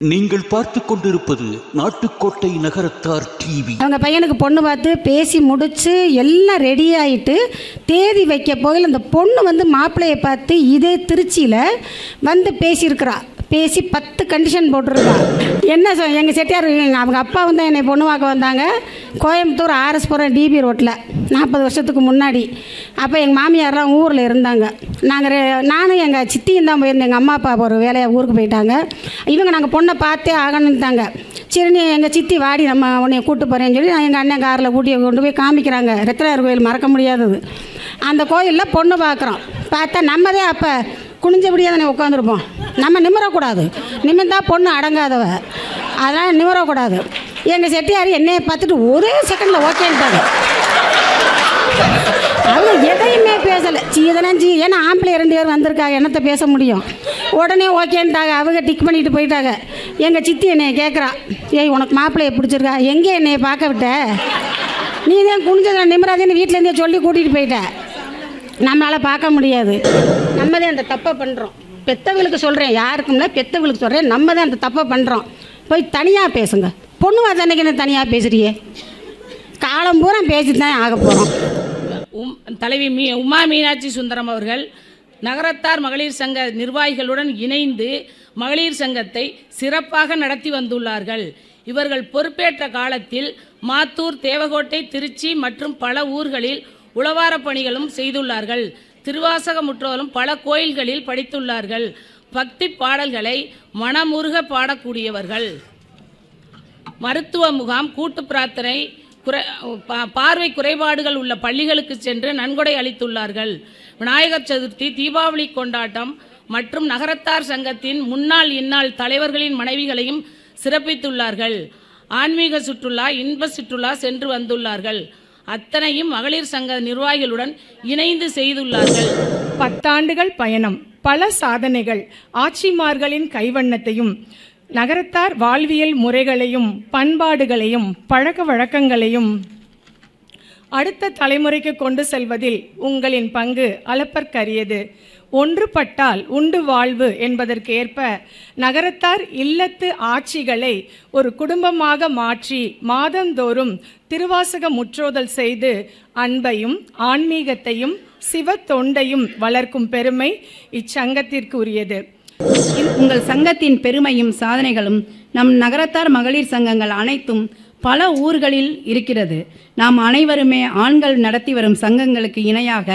நீங்கள் பார்த்து கொண்டிருப்பது நாட்டுக்கோட்டை நகரத்தார் டிவி. அவங்க பையனுக்கு பொண்ணு பார்த்து பேசி முடிச்சு எல்லாம் ரெடி ஆகிட்டு தேதி வைக்க போகல அந்த பொண்ணு வந்து மாப்பிள்ளையை பார்த்து இதே திருச்சியில் வந்து பேசியிருக்கிறா. பேசி 10 கண்டிஷன் போட்டிருக்கா. என்ன எங்கள் செட்டியார் அவங்க அப்பா வந்து என்னை பொண்ணு பார்க்க வந்தாங்க கோயம்புத்தூர் ஆர்எஸ்புரம் டிபி ரோட்டில் 40 வருஷத்துக்கு முன்னாடி. அப்போ எங்கள் மாமியார்லாம் ஊரில் இருந்தாங்க. நானும் எங்கள் சித்தியும் தான் போயிருந்தேன். எங்கள் அம்மா அப்பா ஒரு வேலையாக ஊருக்கு போயிட்டாங்க. இவங்க நாங்கள் பொண்ணை பார்த்தே ஆகணுன்ட்டாங்க. சரி நீ எங்கள் சித்தி வாடி நம்ம உன்னைய கூப்பிட்டு போகிறேன்னு சொல்லி நான் எங்கள் அண்ணன் காரில் கூட்டி கொண்டு போய் காமிக்கிறாங்க. ரத்தினார் கோயில் மறக்க முடியாதது. அந்த கோயிலில் பொண்ணு பார்க்குறோம். பார்த்தா நம்மதே அப்போ குனிஞ்சபடியாக தானே உட்காந்துருப்போம். நம்ம நிமிரக்கூடாது. நிமிர்ந்தா பொண்ணு அடங்காதவ. அதனால் நிமிரக்கூடாது. எங்கள் செட்டியார் என்னையை பார்த்துட்டு ஒரே செகண்டில் ஓகேன்ட்டாங்க. அவங்க எதையுமே பேசலை. இதெல்லாம் ஏன்னா ஆம்பளை 2 பேர் வந்திருக்காங்க, என்னத்தை பேச முடியும். உடனே ஓகேன்ட்டாங்க. அவங்க டிக் பண்ணிட்டு போயிட்டாங்க. எங்கள் சித்தி என்னையை கேட்குறா, ஏய் உனக்கு மாப்பிள்ளையை பிடிச்சிருக்கா, எங்கே என்னையை பார்க்க விட்ட, நீ தான் குனிஞ்சதை நிமிராதேன்னு வீட்டிலேருந்தே சொல்லி கூட்டிகிட்டு போயிட்ட. நம்மளால் பார்க்க முடியாது. நம்ம தான் அந்த தப்பை பண்ணுறோம். பெத்தவங்களுக்கு சொல்கிறேன், யாருக்கும்ல பெத்தவங்களுக்கு சொல்கிறேன், நம்ம தான் அந்த தப்பை பண்ணுறோம். போய் தனியாக பேசுங்க. பொண்ணு வாதனைக்கு என்ன தனியாக பேசுறியே, காலம் பூரா பேசிட்டு தான் ஆக போகிறோம். தலைவி உமா மீனாட்சி சுந்தரம் அவர்கள் நகரத்தார் மகளிர் சங்க நிர்வாகிகளுடன் இணைந்து மகளிர் சங்கத்தை சிறப்பாக நடத்தி வந்துள்ளார்கள். இவர்கள் பொறுப்பேற்ற காலத்தில் மாத்தூர், தேவகோட்டை, திருச்சி மற்றும் பல ஊர்களில் உளவார பணிகளும் செய்துள்ளார்கள். திருவாசக முற்றோரும் பல கோயில்களில் படித்துள்ளார்கள். பக்தி பாடல்களை மனமுருக பாடக்கூடியவர்கள். மருத்துவ முகாம், கூட்டு பிரார்த்தனை, பார்வை குறைபாடுகள் உள்ள பள்ளிகளுக்கு சென்று நன்கொடை அளித்துள்ளார்கள். விநாயகர் சதுர்த்தி, தீபாவளி கொண்டாட்டம் மற்றும் நகரத்தார் சங்கத்தின் முன்னாள் இந்நாள் தலைவர்களின் மனைவிகளையும் சிறப்பித்துள்ளார்கள். ஆன்மீக சுற்றுலா, இன்ப சுற்றுலா சென்று வந்துள்ளார்கள். அத்தனையும் மகளிர் சங்க நிர்வாகிகளுடன் இணைந்து செய்துள்ளார்கள். 10 ஆண்டுகள் பயணம், பல சாதனைகள், ஆட்சிமார்களின் கைவண்ணத்தையும் நகரத்தார் வாழ்வியல் முறைகளையும் பண்பாடுகளையும் பழக்க வழக்கங்களையும் அடுத்த தலைமுறைக்கு கொண்டு செல்வதில் உங்களின் பங்கு அளப்பற்கரியது. ஒன்றுபட்டால் உண்டு வாழ்வு என்பதற்கு ஏற்ப நகரத்தார் இல்லத்து ஆட்சிகளை ஒரு குடும்பமாக மாற்றி மாதந்தோறும் திருவாசக முற்றோதல் செய்து அன்பையும் ஆன்மீகத்தையும் சிவ தொண்டையும் வளர்க்கும் பெருமை இச்சங்கத்திற்கு உரியது. உங்கள் சங்கத்தின் பெருமையும் சாதனைகளும் நம் நகரத்தார் மகளிர் சங்கங்கள் அனைத்தும் பல ஊர்களில் இருக்கிறது. நாம் அனைவருமே ஆண்கள் நடத்தி வரும் சங்கங்களுக்கு இணையாக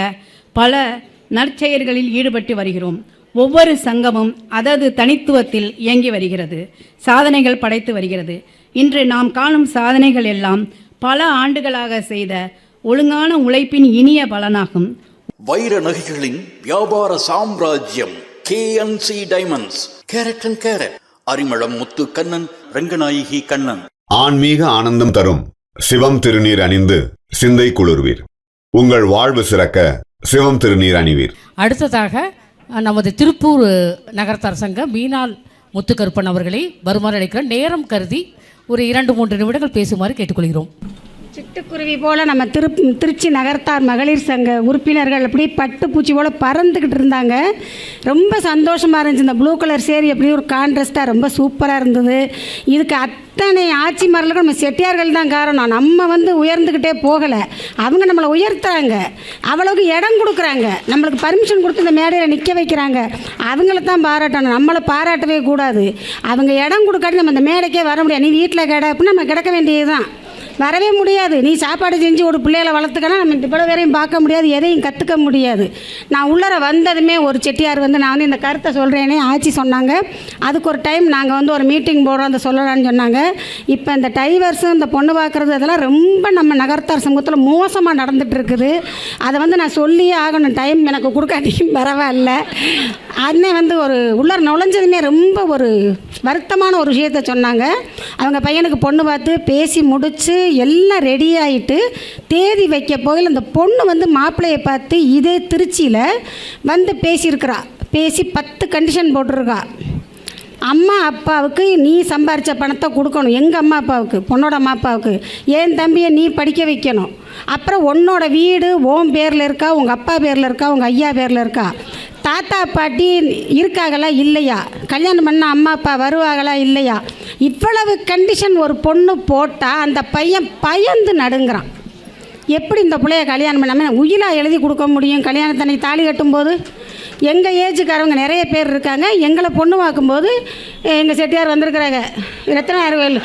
பல நற்செயல்களில் ஈடுபட்டு வருகிறோம். ஒவ்வொரு சங்கமும் அதது தனித்துவத்தில் இயங்கி வருகிறது, சாதனைகள் படைத்து வருகிறது. இன்று நாம் காணும் சாதனைகள் எல்லாம் பல ஆண்டுகளாக செய்த ஒழுங்கான உழைப்பின் இனிய பலனாகும். வைர நகைகளின் வியாபார சாம்ராஜ்யம் KNC diamonds. Carat and carat, Arimalam Muthu Kannan, Ranganayaki Kannan. ஆன்மீக ஆனந்தம் தரும் சிவம் திருநீர் அணிந்து சிந்தை குளிர்வீர். உங்கள் வாழ்வு சிறக்க சிவம் திருநீர் அணிவீர். அடுத்ததாக நமது திருப்பூர் நகரத்தார் சங்க மீனால் முத்துக்கருப்பன் அவர்களை வருமாறு அழைக்கிற நேரம் கருதி ஒரு 2-3 நிமிடங்கள் பேசுமாறு கேட்டுக்கொள்கிறோம். சிட்டுக்குருவி போல் நம்ம திருச்சி நகரத்தார் மகளிர் சங்க உறுப்பினர்கள் அப்படி பட்டு பூச்சி போல் பறந்துக்கிட்டு இருந்தாங்க. ரொம்ப சந்தோஷமாக இருந்துச்சு. இந்த ப்ளூ கலர் சேரி அப்படி ஒரு கான்ட்ராஸ்ட்டாக ரொம்ப சூப்பராக இருந்தது. இதுக்கு அத்தனை ஆட்சி மரலுக்கும் நம்ம செட்டியார்கள் தான் காரணம். நம்ம வந்து உயர்ந்துக்கிட்டே போகலை, அவங்க நம்மளை உயர்த்துறாங்க, அவ்வளவுக்கு இடம் கொடுக்குறாங்க, நம்மளுக்கு பர்மிஷன் கொடுத்து இந்த மேடையில் நிற்க வைக்கிறாங்க. அவங்கள தான் பாராட்டணும், நம்மளை பாராட்டவே கூடாது. அவங்க இடம் கொடுக்காட்டி நம்ம இந்த மேடைக்கே வர முடியாது. நீ வீட்டில் கிட அப்படின்னா நம்ம கிடக்க வேண்டியது தான், வரவே முடியாது. நீ சாப்பாடு செஞ்சு ஒரு பிள்ளைகளை வளர்த்துக்கனா நம்ம இவ்வளோ வேறையும் பார்க்க முடியாது, எதையும் கற்றுக்க முடியாது. நான் உள்ளர வந்ததுமே ஒரு செட்டியார் வந்து நான் வந்து இந்த கருத்தை சொல்கிறேனே ஆட்சி சொன்னாங்க. அதுக்கு ஒரு டைம் நாங்கள் வந்து ஒரு மீட்டிங் போடுறோம், அந்த சொல்லலான்னு சொன்னாங்க. இப்போ இந்த டைவர்ஸும் இந்த பொண்ணு பார்க்குறது அதெல்லாம் ரொம்ப நம்ம நகரத்தார் சமூகத்தில் மோசமாக நடந்துகிட்டு இருக்குது. அதை வந்து நான் சொல்லியே ஆகணும், டைம் எனக்கு கொடுக்காட்டியும் பரவாயில்ல. அண்ணே வந்து ஒரு உள்ளர நுழைஞ்சதுமே ரொம்ப ஒரு வருத்தமான ஒரு விஷயத்த சொன்னாங்க. அவங்க பையனுக்கு பொண்ணு பார்த்து பேசி முடித்து எல்லாம் ரெடி ஆகிட்டு தேதி வைக்க போகல அந்த பொண்ணு வந்து மாப்பிள்ளையை பார்த்து இதே திருச்சியில் வந்து பேசியிருக்கிறா. பேசி 10 கண்டிஷன் போட்டிருக்கா. அம்மா அப்பாவுக்கு நீ சம்பாரித்த பணத்தை கொடுக்கணும். எங்கள் அம்மா அப்பாவுக்கு, பொண்ணோட அம்மா அப்பாவுக்கு. என் தம்பியை நீ படிக்க வைக்கணும். அப்புறம் உன்னோட வீடு உன் பேரில் இருக்கா, உங்கள் அப்பா பேரில் இருக்கா, உங்கள் ஐயா பேரில் இருக்கா, தாத்தா பாட்டி இருக்காங்களா இல்லையா, கல்யாணம் பண்ண அம்மா அப்பா வருவாங்களா இல்லையா, இவ்வளவு கண்டிஷன் ஒரு பொண்ணு போட்டால் அந்த பையன் பயந்து நடுங்கிறான். எப்படி இந்த பிள்ளைய கல்யாணம் பண்ணாமல் உயிலாக எழுதி கொடுக்க முடியும்? கல்யாணத்தன்னை தாலி கட்டும்போது எங்கள் ஏஜுக்காரவங்க நிறைய பேர் இருக்காங்க. எங்களை பொண்ணு பார்க்கும்போது எங்கள் செட்டியார் வந்திருக்கிறாங்க, ரத்னாயர்வேல்.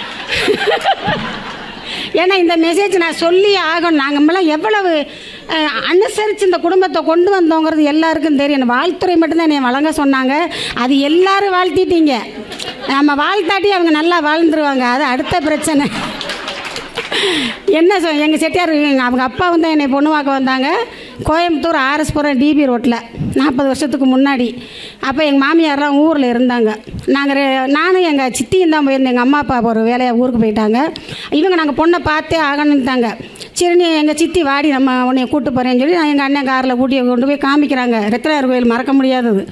ஏன்னா இந்த மெசேஜ் நான் சொல்லி ஆகணும். நாங்கள்லாம் எவ்வளவு அனுசரித்து இந்த குடும்பத்தை கொண்டு வந்தோங்கிறது எல்லாருக்கும் தெரியும். வாழ்த்துறை மட்டும்தான் என்னை வழங்க சொன்னாங்க. அது எல்லாரும் வாழ்த்திட்டீங்க. நம்ம வாழ்த்தாட்டி அவங்க நல்லா வாழ்ந்துருவாங்க, அது அடுத்த பிரச்சனை. என்ன எங்கள் செட்டியார் அவங்க அப்பா தான் என்னை பொண்ணு பார்க்க வந்தாங்க. கோயம்புத்தூர் ஆர்எஸ்புரம் டிபி ரோட்டில் 40 வருஷத்துக்கு முன்னாடி. அப்போ எங்கள் மாமியார்லாம் ஊரில் இருந்தாங்க. நானும் எங்கள் சித்தியும் தான் போயிருந்தேன். எங்கள் அம்மா அப்பா ஒரு வேலையாக ஊருக்கு போயிட்டாங்க. இவங்க நாங்கள் பொண்ணை பார்த்தே ஆகணுன்ட்டாங்க. சரின்னு எங்கள் சித்தி வாடி நம்ம உன்னைய கூப்பிட்டு போகிறேன்னு சொல்லி நான் எங்கள் அண்ணன் காரில் கூட்டி கொண்டு போய் காமிக்கிறாங்க. ரத்னாயர் கோயில் மறக்க முடியாதது.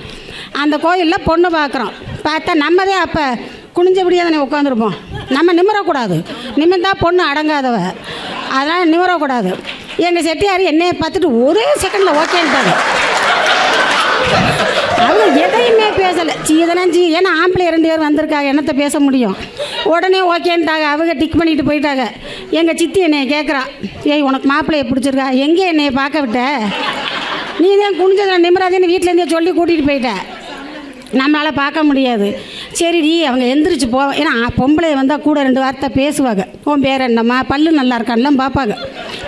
அந்த கோயிலில் பொண்ணு பார்க்குறோம். பார்த்தா நம்மதே அப்போ குனிஞ்சபடியாக தானே உட்காந்துருப்போம். நம்ம நிமிரக்கூடாது, நிமிர்ந்தா பொண்ணு அடங்காதவ, அதனால் நிமிரக்கூடாது. எங்கள் செட்டியார் என்னையை பார்த்துட்டு ஒரே செகண்டில் ஓகேன்ட்டாங்க. அவங்க எதையுமே பேசலை. இதெல்லாம் ஏன்னா ஆம்பளை 2 பேர் வந்திருக்காங்க, என்னத்தை பேச முடியும்? உடனே ஓகேன்ட்டாங்க. அவங்க டிக் பண்ணிட்டு போயிட்டாங்க. எங்கள் சித்தி என்னையை கேட்குறா, ஏய் உனக்கு மாப்பிள்ளையை பிடிச்சிருக்கா? எங்கே என்னையை பார்க்க விட்ட? நீ தான் குனிஞ்சதில் நிம்மராதேன்னு வீட்டிலேருந்தே சொல்லி கூட்டிகிட்டு போயிட்ட. நம்மளால் பார்க்க முடியாது. சரிடி அவங்க எந்திரிச்சு போ. ஏன்னா பொம்பளை வந்தால் கூட 2 வார்த்தை பேசுவாங்க. உன் பேர் என்னம்மா, பல்லு நல்லா இருக்கான்லாம் பார்ப்பாங்க,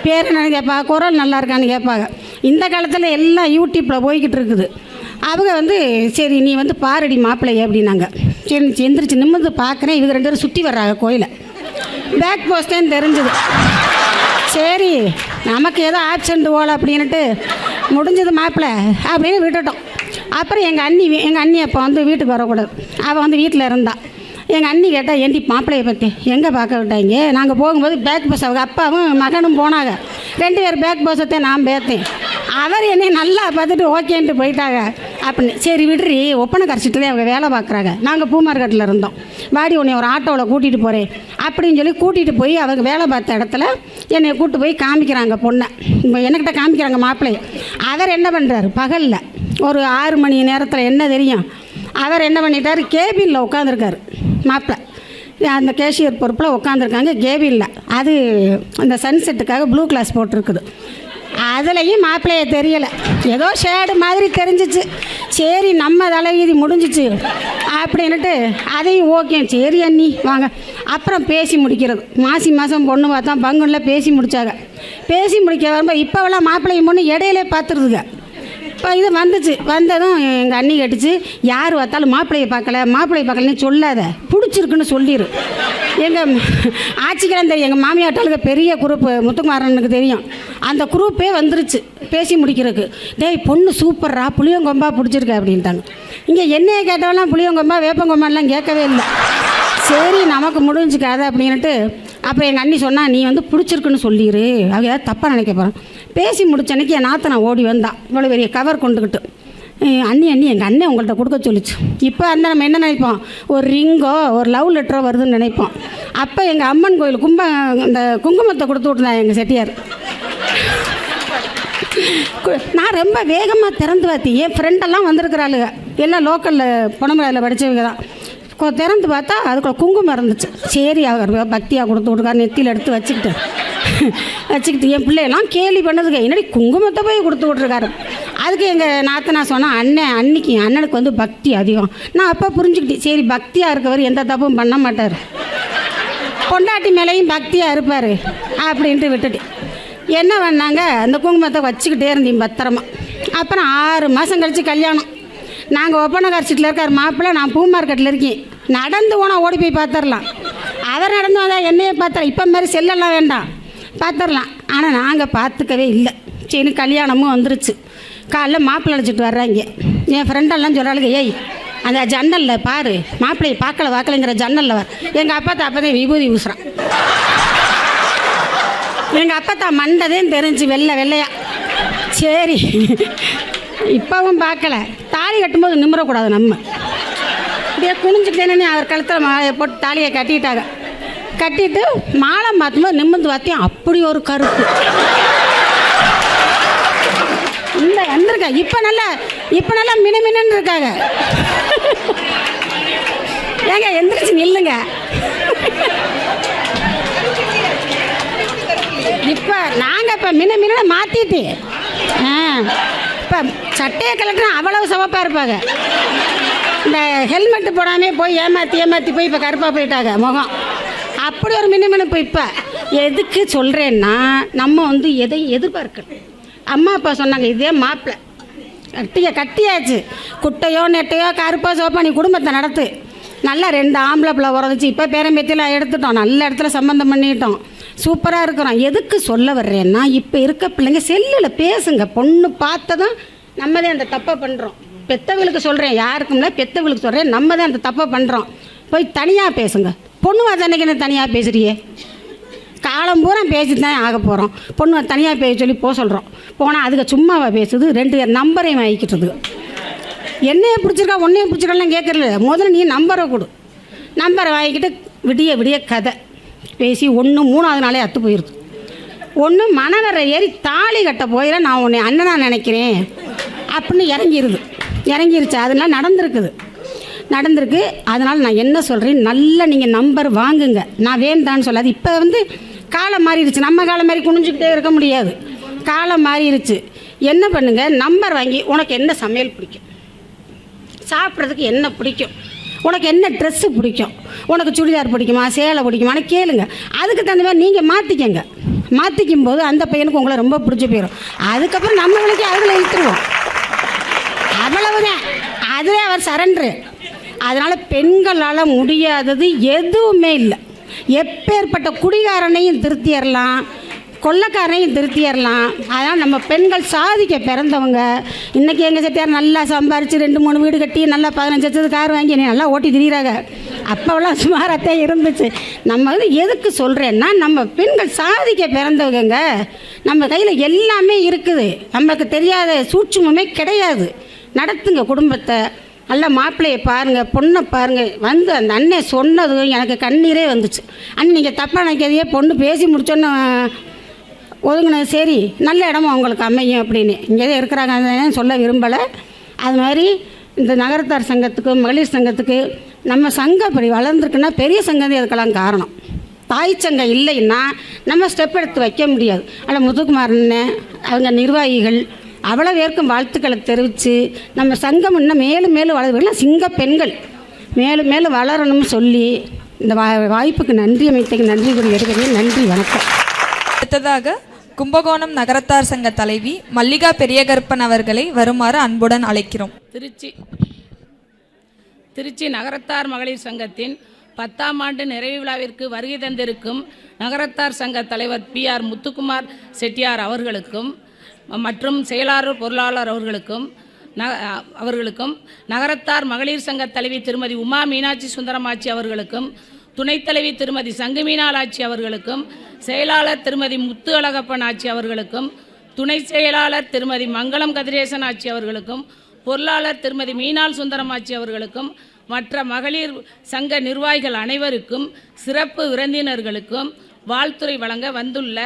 பேர் என்னன்னு கேட்பாங்க, குரல் நல்லா இருக்கான்னு கேட்பாங்க. இந்த காலத்தில் எல்லாம் யூடியூப்பில் போய்கிட்டு இருக்குது. அவங்க சரி நீ பாரடி மாப்பிள்ளைய அப்படின்னாங்க. சரி எந்திரிச்சு நிமிர்ந்து பார்க்குறேன். இவங்க 2 பேரும் சுற்றி வர்றாங்க கோயிலை. பேக் போஸ்டேன்னு தெரிஞ்சுது. சரி நமக்கு ஏதோ ஆப்சண்ட் போல அப்படின்ட்டு முடிஞ்சது மாப்பிள்ளை அப்படின்னு விட்டுட்டோம். அப்புறம் எங்கள் அண்ணி அப்போ வீட்டுக்கு வரக்கூடாது. அவள் வீட்டில் இருந்தா. எங்கள் அண்ணி கேட்டால் ஏண்டி மாப்பிள்ளையை பற்றி எங்கே பார்க்க விட்டாங்க? நாங்கள் போகும்போது பேக் பஸ் அவங்க அப்பாவும் மகனும் போனாங்க. 2 பேர் பேக் பஸ்ஸத்தை நான் பேத்தேன். அவர் என்னை நல்லா பார்த்துட்டு ஓகேன்ட்டு போயிட்டாங்க. அப்படின்னு சரி விடுறி, ஒப்பனை கரைச்சிட்டு அவங்க வேலை பார்க்குறாங்க. நாங்கள் பூ மார்க்கெட்டில் இருந்தோம். வாடி உன்னை ஒரு ஆட்டோவில் கூட்டிகிட்டு போகிறேன் அப்படின்னு சொல்லி கூட்டிகிட்டு போய் அவங்க வேலை பார்த்த இடத்துல என்னை கூப்பிட்டு போய் காமிக்கிறாங்க பொண்ணை. இப்போ என்கிட்ட காமிக்கிறாங்க மாப்பிள்ளையை. அவர் என்ன பண்ணுறாரு, பகலில் ஒரு 6 மணி நேரத்தில் என்ன தெரியும், அவர் என்ன பண்ணிட்டார், கேபினில் உட்காந்துருக்காரு மாப்பிள்ளை. அந்த கேஷியர் பொறுப்பில் உட்காந்துருக்காங்க கேபினில். அது அந்த சன்செட்டுக்காக ப்ளூ கிளாஸ் போட்டிருக்குது. அதுலேயும் மாப்பிள்ளையை தெரியலை, ஏதோ ஷேடு மாதிரி தெரிஞ்சிச்சு. சரி நம்ம தலைவீதி முடிஞ்சிச்சு அப்படின்ட்டு அதையும் ஓகே சரி அண்ணி வாங்க. அப்புறம் பேசி முடிக்கிறது. மாதம் பொண்ணு பார்த்தா பங்குனில் பேசி முடித்தாங்க. பேசி முடிக்க வரும்போது இப்போவெல்லாம் மாப்பிள்ளையும் பொண்ணு இடையிலே பார்த்துருதுங்க. இப்போ இது வந்துச்சு. வந்ததும் எங்கள் அண்ணி கேட்டுச்சு, யார் பார்த்தாலும் மாப்பிள்ளையை பார்க்கலன்னு சொல்லாத, பிடிச்சிருக்குன்னு சொல்லிடு. எங்கள் ஆட்சிக்கெல்லாம் தெரியும். எங்கள் மாமியாட்டாளுக்கு பெரிய குரூப்பு முத்துக்குமாரனுக்கு தெரியும். அந்த குரூப்பே வந்துருச்சு பேசி முடிக்கிறதுக்கு. டேய் பொண்ணு சூப்பர்ரா, புளியங்கொம்பா பிடிச்சிருக்க அப்படின்ட்டாங்க. இங்கே என்னையை கேட்டவெல்லாம் புளியங்கொம்பா வேப்பங்கொம்பான்லாம் கேட்கவே இல்லை. சரி நமக்கு முடிஞ்சுக்காத அப்படின்ட்டு அப்புறம் எங்கள் அண்ணி சொன்னால், நீ பிடிச்சிருக்குன்னு சொல்லிடு, அவங்க ஏதாவது தப்பாக நினைக்க போகிறேன். பேசி முடிச்சன்னைக்கு என் நாத்தை நான் ஓடி வந்தான் இவ்வளோ பெரிய கவர் கொண்டுக்கிட்டு. அண்ணி எங்கள் அண்ணன் உங்கள்கிட்ட கொடுக்க சொல்லிச்சு. இப்போ நம்ம என்ன நினைப்போம், ஒரு ரிங்கோ ஒரு லவ் லெட்டரோ வருதுன்னு நினைப்போம். அப்போ எங்கள் அம்மன் கோயில் இந்த குங்குமத்தை கொடுத்து விட்டுருந்தேன் எங்கள் செட்டியார். நான் ரொம்ப வேகமாக திறந்து பார்த்தி. என் ஃப்ரெண்டெல்லாம் வந்திருக்கிறாளுங்க, எல்லாம் லோக்கலில் பொனமராயில் படித்தவங்க தான். திறந்து பார்த்தா அதுக்குள்ள குங்குமம் இருந்துச்சு. சரி அவர் பக்தியாக கொடுத்து விட்டுருக்காரு. நெத்தியில் எடுத்து வச்சுக்கிட்டு என் பிள்ளையெல்லாம் கேலி பண்ணதுக்கு, என்னடி குங்குமத்தை போய் கொடுத்து விட்ருக்காரு. அதுக்கு எங்கள் நாத்தனா சொன்னால், அண்ணனுக்கு பக்தி அதிகம். நான் அப்போ புரிஞ்சுக்கிட்டேன், சரி பக்தியாக இருக்கவர் எந்த தப்பும் பண்ண மாட்டார், பொண்டாட்டி மேலேயும் பக்தியாக இருப்பார் அப்படின்ட்டு விட்டுட்டு என்ன பண்ணாங்க, அந்த குங்குமத்தை வச்சுக்கிட்டே இருந்தேன் பத்திரமா. அப்புறம் 6 மாதம் கழித்து கல்யாணம். நாங்கள் ஒப்பனை கரைச்சிட்டில் இருக்கார் மாப்பிள்ளை, நான் பூ மார்க்கெட்டில் இருக்கேன். நடந்து போனால் ஓடி போய் பார்த்துடலாம். அவர் நடந்து வந்தால் என்னையே பார்த்துடலாம். இப்போ மாதிரி செல்லெல்லாம் வேண்டாம், பார்த்துடலாம். ஆனால் நாங்கள் பார்த்துக்கவே இல்லை. சரி கல்யாணமும் வந்துருச்சு. காலைல மாப்பிள்ளை அழைச்சிட்டு வர்றாங்க. என் ஃப்ரெண்டெல்லாம் சொல்கிறாளுங்க, ஏய் அந்த ஜன்னலில் பாரு, மாப்பிள்ளையை பார்க்கலைங்கிற ஜன்னலில் வர. எங்கள் அப்பதான் விபூதி ஊசுறான். எங்கள் அப்பத்தா மண்டதேன்னு தெரிஞ்சு வெள்ளையா. சரி இப்போவும் பார்க்கல. தாலி கட்டும்போது நிமிரக்கூடாது. நம்ம அப்படியே குனிஞ்சுக்கிட்டேன்னு அவர் கழுத்தில் மாலையை போட்டு தாலியை கட்டிட்டாங்க. கட்டிட்டு மாலை மாற்றும்போது நிமிர்ந்து பார்த்தேன், அப்படி ஒரு கருப்பு. இந்த வந்திருக்கா இப்போ நல்லா மினமினன்னு இருக்காங்க. ஏங்க எந்திரிச்சு நில்லுங்க. இப்போ நாங்கள் இப்போ மினமின மாற்றிட்டு இப்போ சட்டையை கலட்டினா அவ்வளவு சிவப்பாக இருப்பாங்க. இந்த ஹெல்மெட்டு போடாமல் போய் ஏமாற்றி போய் இப்போ கருப்பாக போயிட்டாங்க முகம். அப்படி ஒரு மினுமினுப்பு. இப்போ எதுக்கு சொல்கிறேன்னா, நம்ம எதை எதிர்பார்க்கணும். அம்மா அப்பா சொன்னாங்க, இதே மாப்பிள்ளை கட்டியாச்சு, குட்டையோ நெட்டையோ கருப்போ சோப்போ நீ குடும்பத்தை நடத்து, நல்லா 2 ஆம்பளை பிள்ளை உறந்துச்சு, இப்போ பேரம்பேத்தியில் எடுத்துட்டோம், நல்ல இடத்துல சம்மந்தம் பண்ணிட்டோம், சூப்பராக இருக்கிறோம். எதுக்கு சொல்ல வர்றேன்னா, இப்போ இருக்க பிள்ளைங்க செல்லில் பேசுங்க. பொண்ணு பார்த்ததும் நம்ம தான் அந்த தப்பை பண்ணுறோம். பெத்தவங்களுக்கு சொல்கிறேன், யாருக்கும்ல பெத்தவங்களுக்கு சொல்கிறேன், நம்ம தான் அந்த தப்பை பண்ணுறோம். போய் தனியாக பேசுங்க. பொண்ணு அன்னைக்கு தனியாக பேசுறியே, காலம் பூரா பேசி தான் ஆக போகிறோம். பொண்ணு தனியாக பேச சொல்லி போக சொல்கிறோம். போனால் அதுக்கு சும்மாவா பேசுது, 2 நம்பரையும் வாங்கிக்கிட்டது. என்னையே பிடிச்சிருக்கா ஒன்றையும் பிடிச்சிருக்கலாம் கேட்குறல, முதல்ல நீ நம்பரை கொடு. நம்பரை வாங்கிக்கிட்டு விடிய கதை பேசி 3ஆவது நாளே அத்து போயிடுது. மணவரை ஏறி தாலி கட்ட போயிட நான் உன்னை அண்ணனா நினைக்கிறேன் அப்படின்னு இறங்கிருச்சு. அதெல்லாம் நடந்திருக்கு. அதனால் நான் என்ன சொல்கிறேன், நல்லா நீங்கள் நம்பர் வாங்குங்க. நான் வேண்டான்னு சொல்லாது. இப்போ காலம் மாறிடுச்சு. நம்ம காலம் மாதிரி குனிஞ்சிக்கிட்டே இருக்க முடியாது. காலம் மாறிடுச்சு. என்ன பண்ணுங்க, நம்பர் வாங்கி உனக்கு என்ன சமையல் பிடிக்கும், சாப்பிட்றதுக்கு என்ன பிடிக்கும், உனக்கு என்ன ட்ரெஸ்ஸு பிடிக்கும், உனக்கு சுடிதார் பிடிக்குமா சேலை பிடிக்குமான்னு கேளுங்க. அதுக்கு தகுந்த மாதிரி நீங்கள் மாற்றிக்கும் போது அந்த பையனுக்கு உங்களை ரொம்ப பிடிச்சி போயிடும். அதுக்கப்புறம் நம்ம விலைக்கு அவர்களை இழுத்துருவோம். அவ்வளவுதான். அதுவே அவர் சரண்டரு. அதனால் பெண்களால் முடியாதது எதுவுமே இல்லை. எப்பேற்பட்ட குடிகாரனையும் திருத்திடலாம், கொள்ளைக்காரனையும் திருத்திடலாம். அதனால் நம்ம பெண்கள் சாதிக்க பிறந்தவங்க. இன்றைக்கி எங்கள் செட்டியார் நல்லா சம்பாரித்து 2-3 வீடு கட்டி நல்லா 15 லட்சத்துக்கு கார் வாங்கி நல்லா ஓட்டி திரிகிறாங்க. அப்போவெல்லாம் சுமாராகத்தான் இருந்துச்சு. நம்ம எதுக்கு சொல்கிறேன்னா, நம்ம பெண்கள் சாதிக்க பிறந்தவங்க. நம்ம கையில் எல்லாமே இருக்குது. நமக்கு தெரியாத சூட்சுமமே கிடையாது. நடத்துங்க குடும்பத்தை. நல்ல மாப்பிள்ளையை பாருங்கள், பொண்ணை பாருங்கள். அந்த அண்ணன் சொன்னது எனக்கு கண்ணீரே வந்துச்சு. அண்ணன் நீங்கள் தப்பாக நினைக்கிறதையே பொண்ணு பேசி முடிச்சோன்னு ஒதுங்கினது சரி, நல்ல இடமும் அவங்களுக்கு அமையும் அப்படின்னு இங்கே தான் இருக்கிறாங்க சொல்ல விரும்பலை. அது மாதிரி இந்த நகரத்தார் சங்கத்துக்கு மகளிர் சங்கத்துக்கு நம்ம சங்கம் இப்படி வளர்ந்துருக்குன்னா பெரிய சங்கம் அதுக்கெல்லாம் காரணம். தாய் சங்கம் இல்லைன்னா நம்ம ஸ்டெப் எடுத்து வைக்க முடியாது. அதில் முத்துக்குமார் அண்ணன் அவங்க நிர்வாகிகள் அவ்வளோ பேருக்கும் வாழ்த்துக்களை தெரிவித்து நம்ம சங்கம் இன்னும் மேலும் வளர்வுகள் சிங்க பெண்கள் மேலும் வளரணும்னு சொல்லி இந்த வாய்ப்புக்கு நன்றி அமைத்துக்கு நன்றி கூறி வருகிறேன். நன்றி, வணக்கம். அடுத்ததாக கும்பகோணம் நகரத்தார் சங்க தலைவி மல்லிகா பெரியகருப்பன் அவர்களை வருமாறு அன்புடன் அழைக்கிறோம். திருச்சி நகரத்தார் மகளிர் சங்கத்தின் 10ஆம் ஆண்டு நிறைவு விழாவிற்கு வருகை தந்திருக்கும் நகரத்தார் சங்க தலைவர் PR முத்துக்குமார் செட்டியார் அவர்களுக்கும் மற்றும் செயலாளர் பொருளாளர் அவர்களுக்கும் நகரத்தார் மகளிர் சங்க தலைவி திருமதி உமா மீனாட்சி சுந்தரமாட்சி அவர்களுக்கும் துணைத் தலைவி திருமதி சங்கு மீனாட்சி அவர்களுக்கும் செயலாளர் திருமதி முத்து அழகப்பன் ஆட்சி அவர்களுக்கும் துணை செயலாளர் திருமதி மங்களம் கதிரேசன் ஆட்சி அவர்களுக்கும் பொருளாளர் திருமதி மீனாள் சுந்தரமாட்சி அவர்களுக்கும் மற்ற மகளிர் சங்க நிர்வாகிகள் அனைவருக்கும் சிறப்பு விருந்தினர்களுக்கும் வாழ்த்துரை வழங்க வந்துள்ள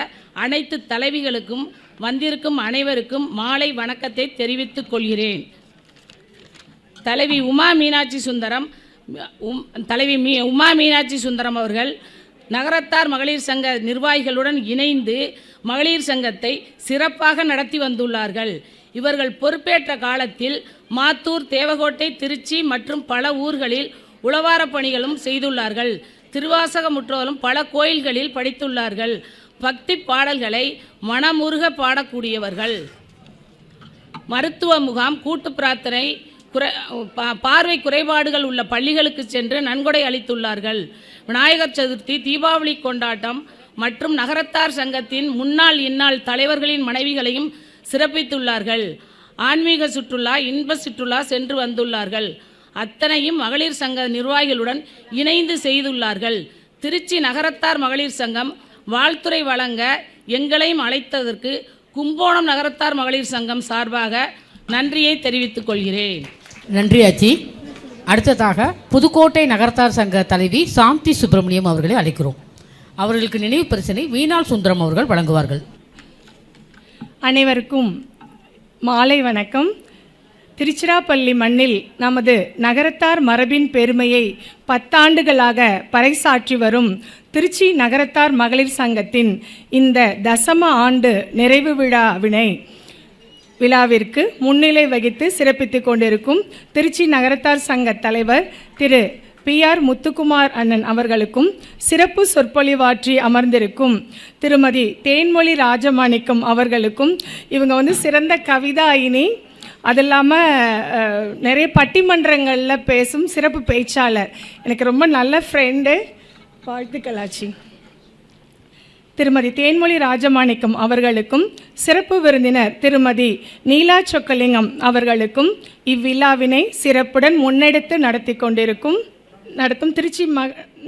அனைத்து தலைவிகளுக்கும் வந்திருக்கும் அனைவருக்கும் மாலை வணக்கத்தை தெரிவித்துக் கொள்கிறேன். தலைவி உமா மீனாட்சி சுந்தரம் அவர்கள் நகரத்தார் மகளிர் சங்க நிர்வாகிகளுடன் இணைந்து மகளிர் சங்கத்தை சிறப்பாக நடத்தி வந்துள்ளார்கள். இவர்கள் பொறுப்பேற்ற காலத்தில் மாத்தூர், தேவகோட்டை, திருச்சி மற்றும் பல ஊர்களில் உளவார பணிகளும் செய்துள்ளார்கள். திருவாசகமுற்றோரும் பல கோயில்களில் படித்துள்ளார்கள். பக்தி பாடல்களை மனமுருக பாடக்கூடியவர்கள். மருத்துவ முகாம், கூட்டு பிரார்த்தனை, பார்வை குறைபாடுகள் உள்ள பள்ளிகளுக்கு சென்று நன்கொடை அளித்துள்ளார்கள். விநாயகர் சதுர்த்தி, தீபாவளி கொண்டாட்டம் மற்றும் நகரத்தார் சங்கத்தின் முன்னாள் இந்நாள் தலைவர்களின் மனைவிகளையும் சிறப்பித்துள்ளார்கள். ஆன்மீக சுற்றுலா, இன்ப சுற்றுலா சென்று வந்துள்ளார்கள். அத்தனையும் மகளிர் சங்க நிர்வாகிகளுடன் இணைந்து செய்துள்ளார்கள். திருச்சி நகரத்தார் மகளிர் சங்கம் வாழ்த்துரை வழங்க எங்களையும் அழைத்ததற்கு கும்பகோணம் நகரத்தார் மகளிர் சங்கம் சார்பாக நன்றியை தெரிவித்துக் கொள்கிறேன். நன்றி ஆச்சி. அடுத்ததாக புதுக்கோட்டை நகரத்தார் சங்க தலைவி சாந்தி சுப்பிரமணியம் அவர்களை அழைக்கிறோம். அவர்களுக்கு நினைவு பரிசினை வீணால் சுந்தரம் அவர்கள் வழங்குவார்கள். அனைவருக்கும் மாலை வணக்கம். திருச்சிராப்பள்ளி மண்ணில் நமது நகரத்தார் மரபின் பெருமையை 10 ஆண்டுகளாக பறைசாற்றி வரும் திருச்சி நகரத்தார் மகளிர் சங்கத்தின் இந்த தசம ஆண்டு நிறைவு விழாவிற்கு முன்னிலை வகித்து சிறப்பித்துக் கொண்டிருக்கும் திருச்சி நகரத்தார் சங்க தலைவர் திரு PR முத்துக்குமார் அண்ணன் அவர்களுக்கும், சிறப்பு சொற்பொழிவாற்றி அமர்ந்திருக்கும் திருமதி தேன்மொழி ராஜமாணிக்கம் அவர்களுக்கும், இவங்க சிறந்த கவிதாயினி, அது இல்லாமல் நிறைய பட்டிமன்றங்களில் பேசும் சிறப்பு பேச்சாளர், எனக்கு ரொம்ப நல்ல ஃப்ரெண்டு, வாழ்த்துக்களாச்சி. திருமதி தேன்மொழி ராஜமாணிக்கம் அவர்களுக்கும், சிறப்பு விருந்தினர் திருமதி நீலா சொக்கலிங்கம் அவர்களுக்கும் இவ்விழாவினை சிறப்புடன் முன்னெடுத்து நடத்தும் திருச்சி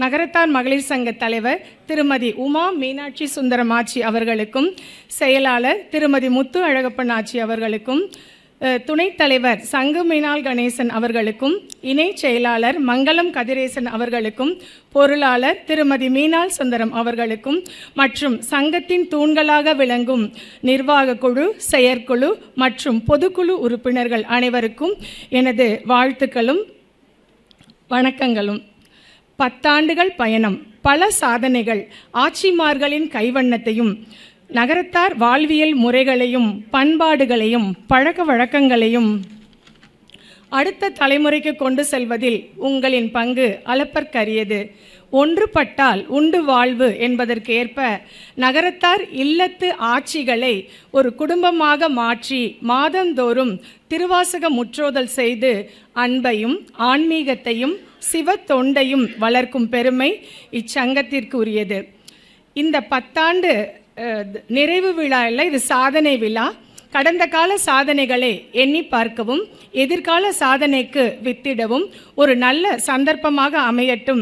நகரத்தார் மகளிர் சங்க தலைவர் திருமதி உமா மீனாட்சி சுந்தரம் ஆச்சி அவர்களுக்கும், செயலாளர் திருமதி முத்து அழகப்பன் ஆச்சி அவர்களுக்கும், துணைத் தலைவர் சங்குமீனால் கணேசன் அவர்களுக்கும், இணை செயலாளர் மங்களம் கதிரேசன் அவர்களுக்கும், பொருளாளர் திருமதி மீனால் சுந்தரம் அவர்களுக்கும் மற்றும் சங்கத்தின் தூண்களாக விளங்கும் நிர்வாக குழு, செயற்குழு மற்றும் பொதுக்குழு உறுப்பினர்கள் அனைவருக்கும் எனது வாழ்த்துக்களும் வணக்கங்களும். 10 ஆண்டுகள் பயணம், பல சாதனைகள், ஆட்சிமார்களின் கைவண்ணத்தையும், நகரத்தார் வாழ்வியல் முறைகளையும் பண்பாடுகளையும் பழக்க வழக்கங்களையும் அடுத்த தலைமுறைக்கு கொண்டு செல்வதில் உங்களின் பங்கு அளப்பற்கரியது. ஒன்றுபட்டால் உண்டு வாழ்வு என்பதற்கு ஏற்ப நகரத்தார் இல்லத்து ஆட்சிகளை ஒரு குடும்பமாக மாற்றி மாதந்தோறும் திருவாசக முற்றோதல் செய்து அன்பையும் ஆன்மீகத்தையும் சிவ தொண்டையும் வளர்க்கும் பெருமை இச்சங்கத்திற்கு உரியது. இந்த 10 ஆண்டு நிறைவு விழா இல்லை, இது சாதனை விழா. கடந்த கால சாதனைகளை எண்ணி பார்க்கவும் எதிர்கால சாதனைக்கு வித்திடவும் ஒரு நல்ல சந்தர்ப்பமாக அமையட்டும்.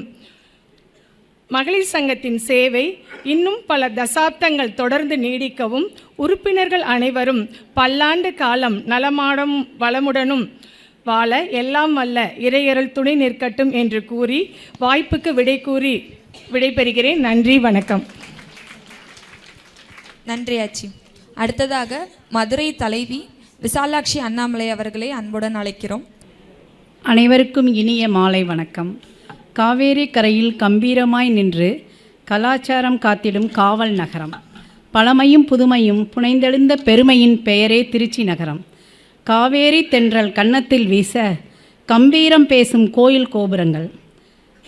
மகளிர் சங்கத்தின் சேவை இன்னும் பல தசாப்தங்கள் தொடர்ந்து நீடிக்கவும், உறுப்பினர்கள் அனைவரும் பல்லாண்டு காலம் நலமாடும் வளமுடனும் வாழ எல்லாம் வல்ல இறையருள் துணை நிற்கட்டும் என்று கூறி வாய்ப்புக்கு விடைபெறுகிறேன். நன்றி, வணக்கம். நன்றி ஆச்சி. அடுத்ததாக மதுரை தலைவி விசாலாட்சி அண்ணாமலை அவர்களை அன்புடன் அழைக்கிறோம். அனைவருக்கும் இனிய மாலை வணக்கம். காவேரி கரையில் கம்பீரமாய் நின்று கலாச்சாரம் காத்திடும் காவல் நகரம், பழமையும் புதுமையும் புனைந்தெழுந்த பெருமையின் பெயரே திருச்சி நகரம். காவேரி தென்றல் கன்னத்தில் வீச கம்பீரம் பேசும் கோயில் கோபுரங்கள்,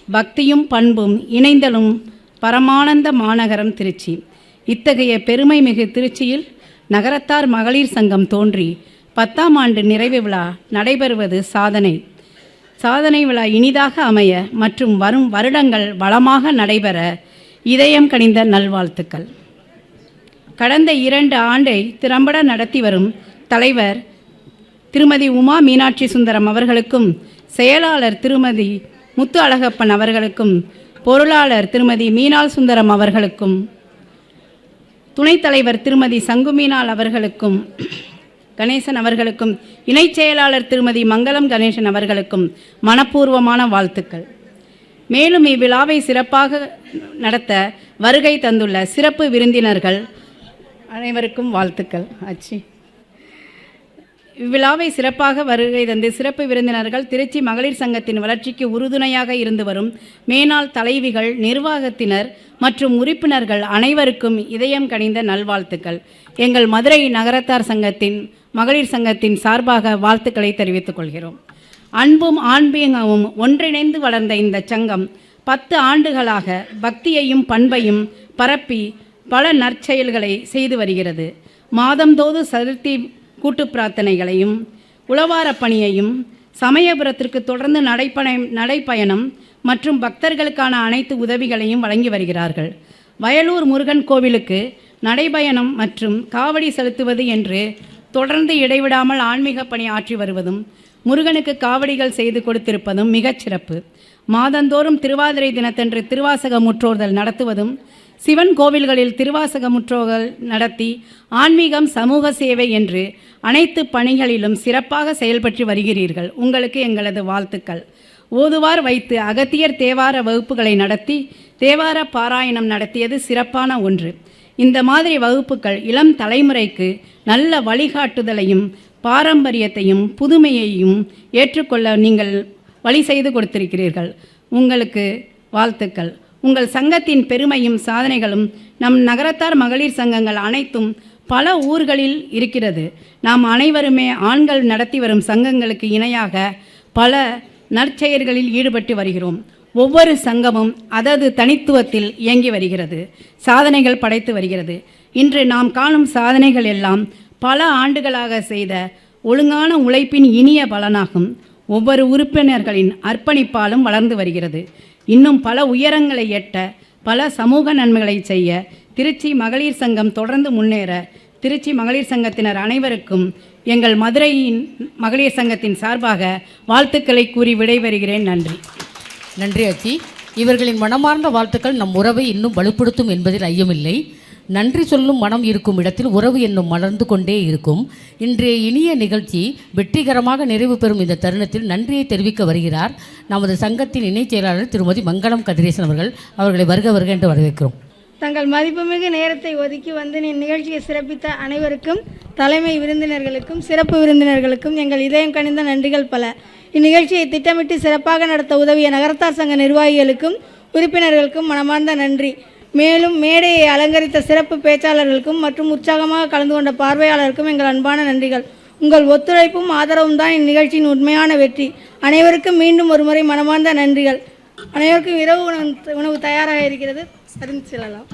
பக்தியும் பண்பும் இணைந்தலும் பரமானந்த மாநகரம் திருச்சி. இத்தகைய பெருமை மிகு திருச்சியில் நகரத்தார் மகளிர் சங்கம் தோன்றி 10ஆம் ஆண்டு நிறைவு விழா நடைபெறுவது சாதனை விழா இனிதாக அமைய மற்றும் வரும் வருடங்கள் வளமாக நடைபெற இதயம் கனிந்த நல்வாழ்த்துக்கள். கடந்த 2 ஆண்டை திறம்பட நடத்தி வரும் தலைவர் திருமதி உமா மீனாட்சி சுந்தரம் அவர்களுக்கும், செயலாளர் திருமதி முத்து அழகப்பன் அவர்களுக்கும், பொருளாளர் திருமதி மீனால் சுந்தரம் அவர்களுக்கும், துணைத் தலைவர் திருமதி சங்குமீனால் அவர்களுக்கும் கணேசன் அவர்களுக்கும், இணைச் செயலாளர் திருமதி மங்களம் கணேசன் அவர்களுக்கும் மனப்பூர்வமான வாழ்த்துக்கள். மேலும் இவ்விழாவை சிறப்பாக நடத்த வருகை தந்துள்ள சிறப்பு விருந்தினர்கள் அனைவருக்கும் வாழ்த்துக்கள். இவ்விழாவை சிறப்பாக வருகை தந்து சிறப்பு விருந்தினர்கள் திருச்சி மகளிர் சங்கத்தின் வளர்ச்சிக்கு உறுதுணையாக இருந்து வரும் மேனாள் தலைவிகள், நிர்வாகத்தினர் மற்றும் உறுப்பினர்கள் அனைவருக்கும் இதயம் கனிந்த நல்வாழ்த்துக்கள். எங்கள் மதுரை நகரத்தார் சங்கத்தின் மகளிர் சங்கத்தின் சார்பாக வாழ்த்துக்களை தெரிவித்துக் கொள்கிறோம். அன்பும் ஆன்மீகமும் ஒன்றிணைந்து வளர்ந்த இந்த சங்கம் 10 ஆண்டுகளாக பக்தியையும் பண்பையும் பரப்பி பல நற்செயல்களை செய்து வருகிறது. மாதந்தோது சதுர்த்தி கூட்டு பிரார்த்தனைகளையும் உளவார பணியையும், சமயபுரத்திற்கு தொடர்ந்து நடைப்பயணம் மற்றும் பக்தர்களுக்கான அனைத்து உதவிகளையும் வழங்கி வருகிறார்கள். வயலூர் முருகன் கோவிலுக்கு நடைபயணம் மற்றும் காவடி செலுத்துவது என்று தொடர்ந்து இடைவிடாமல் ஆன்மீக பணி ஆற்றி வருவதும், முருகனுக்கு காவடிகள் செய்து கொடுத்திருப்பதும் மிகச் சிறப்பு. மாதந்தோறும் திருவாதிரை தினத்தன்று திருவாசக முற்றோதல் நடத்துவதும், சிவன் கோவில்களில் திருவாசக முற்றோதல் நடத்தி ஆன்மீகம், சமூக சேவை என்று அனைத்து பணிகளிலும் சிறப்பாக செயல்பட்டு வருகிறீர்கள். உங்களுக்கு எங்களது வாழ்த்துக்கள். ஓதுவார் வைத்து அகத்தியர் தேவார வகுப்புகளை நடத்தி தேவார பாராயணம் நடத்தியது சிறப்பான ஒன்று. இந்த மாதிரி வகுப்புகள் இளம் தலைமுறைக்கு நல்ல வழிகாட்டுதலையும் பாரம்பரியத்தையும் புதுமையையும் ஏற்றுக்கொள்ள நீங்கள் வழி செய்து கொடுத்திருக்கிறீர்கள். உங்களுக்கு வாழ்த்துக்கள். உங்கள் சங்கத்தின் பெருமையும் சாதனைகளும் நம் நகரத்தார் மகளிர் சங்கங்கள் அனைத்தும் பல ஊர்களில் இருக்கிறது. நாம் அனைவருமே ஆண்கள் நடத்தி வரும் சங்கங்களுக்கு இணையாக பல நற்செயல்களில் ஈடுபட்டு வருகிறோம். ஒவ்வொரு சங்கமும் அதது தனித்துவத்தில் இயங்கி வருகிறது, சாதனைகள் படைத்து வருகிறது. இன்று நாம் காணும் சாதனைகள் எல்லாம் பல ஆண்டுகளாக செய்த ஒழுங்கான உழைப்பின் இனிய பலனாகும். ஒவ்வொரு உறுப்பினர்களின் அர்ப்பணிப்பாலும் வளர்ந்து வருகிறது. இன்னும் பல உயரங்களை எட்ட, பல சமூக நன்மைகளை செய்ய திருச்சி மகளிர் சங்கம் தொடர்ந்து முன்னேற திருச்சி மகளிர் சங்கத்தினர் அனைவருக்கும் எங்கள் மதுரையின் மகளிர் சங்கத்தின் சார்பாக வாழ்த்துக்களை கூறி விடைபெறுகிறேன். நன்றி. நன்றி ஆச்சி. இவர்களின் மனமார்ந்த வாழ்த்துக்கள் நம் உறவை இன்னும் வலுப்படுத்தும் என்பதில் ஐயமில்லை. நன்றி சொல்லும் மனம் இருக்கும் இடத்தில் உறவு என்னும் மலர்ந்து கொண்டே இருக்கும். இன்றைய இனிய நிகழ்ச்சி வெற்றிகரமாக நிறைவு பெறும் இந்த தருணத்தில் நன்றியை தெரிவிக்க வருகிறார் நமது சங்கத்தின் இணைச் செயலாளர் திருமதி மங்களம் கதிரேசன் அவர்கள். அவர்களை வருக வருக என்று வரவேற்கிறோம். தங்கள் மதிப்புமிகு நேரத்தை ஒதுக்கி வந்து இந்நிகழ்ச்சியை சிறப்பித்த அனைவருக்கும், தலைமை விருந்தினர்களுக்கும் சிறப்பு விருந்தினர்களுக்கும் எங்கள் இதயம் கனிந்த நன்றிகள் பல. இந்நிகழ்ச்சியை திட்டமிட்டு சிறப்பாக நடத்த உதவிய நகரத்தார் சங்க நிர்வாகிகளுக்கும் உறுப்பினர்களுக்கும் மனமார்ந்த நன்றி. மேலும் மேடையை அலங்கரித்த சிறப்பு பேச்சாளர்களுக்கும் மற்றும் உற்சாகமாக கலந்து கொண்ட பார்வையாளருக்கும் எங்கள் அன்பான நன்றிகள். உங்கள் ஒத்துழைப்பும் ஆதரவும் தான் இந்நிகழ்ச்சியின் உண்மையான வெற்றி. அனைவருக்கும் மீண்டும் ஒருமுறை மனமார்ந்த நன்றிகள். அனைவருக்கும் இரவு உணவு தயாராக இருக்கிறது, அறிந்து செல்லலாம்.